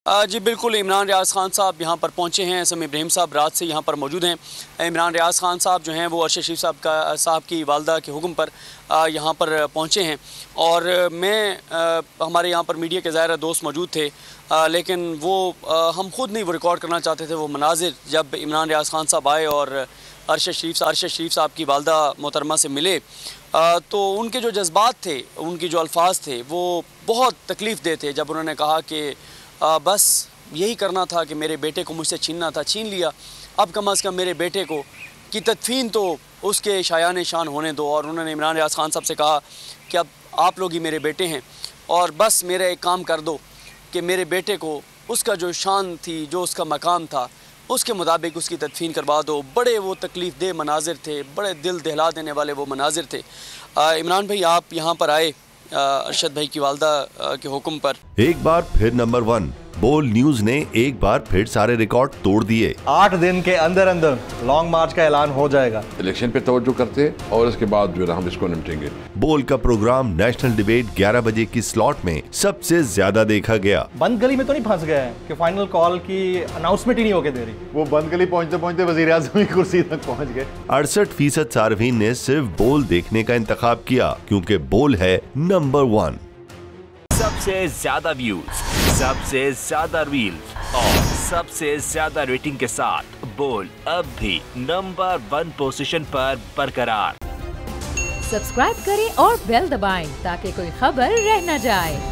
जी बिल्कुल, इमरान रियाज़ ख़ान साहब यहाँ पर पहुँचे हैं। समी इब्राहिम साहब रात से यहाँ पर मौजूद हैं। इमरान रियाज़ ख़ान साहब जो हैं वो अरशद शरीफ साहब की वालदा के हुक्म पर यहाँ पर पहुँचे हैं। और मैं हमारे यहाँ पर मीडिया के ज़ाहिर दोस्त मौजूद थे, लेकिन वो हम ख़ुद नहीं वो रिकॉर्ड करना चाहते थे वो मनाजिर जब इमरान रियाज़ ख़ान साहब आए और अरशद शरीफ साहब की वालदा मोहतरमा से मिले। तो उनके जो जज्बात थे, उनकी जो अल्फाज थे वो बहुत तकलीफ़ दे थे। जब उन्होंने कहा कि बस यही करना था कि मेरे बेटे को मुझसे छीनना था, छीन लिया, अब कम अज़ कम मेरे बेटे को की तदफीन तो उसके शायान शान होने दो। और उन्होंने इमरान रियाज़ ख़ान साहब से कहा कि अब आप लोग ही मेरे बेटे हैं और बस मेरा एक काम कर दो कि मेरे बेटे को उसका जो शान थी, जो उसका मकाम था, उसके मुताबिक उसकी तदफीन करवा दो। बड़े वो तकलीफ़ दे मनाजिर थे, बड़े दिल दहला देने वाले वो मनाजिर थे। इमरान भाई आप यहाँ पर आए अरशद भाई की वालदा के हुक्म पर। एक बार फिर नंबर 1 बोल न्यूज ने एक बार फिर सारे रिकॉर्ड तोड़ दिए। 8 दिन के अंदर अंदर लॉन्ग मार्च का ऐलान हो जाएगा। इलेक्शन पे तवज्जो करते और इसके बाद जो है हम इसको निपटेंगे। बोल का प्रोग्राम नेशनल डिबेट 11 बजे की स्लॉट में सबसे ज्यादा देखा गया। बंद गली में तो नहीं फंस गए हैं कि फाइनल कॉल की अनाउंसमेंट ही नहीं होके दे रही। वो बंद गली पहुंचते पहुंचते वजीर आज़म की कुर्सी तक पहुंच गए। 68% सार्फिन ने सिर्फ बोल देखने का इंतखाब किया क्योंकि बोल है नंबर 1। सबसे ज्यादा व्यूज, सबसे ज्यादा रील्स और सबसे ज्यादा रेटिंग के साथ बोल अब भी नंबर 1 पोजीशन पर बरकरार। सब्सक्राइब करें और बेल दबाएं ताकि कोई खबर रह न जाए।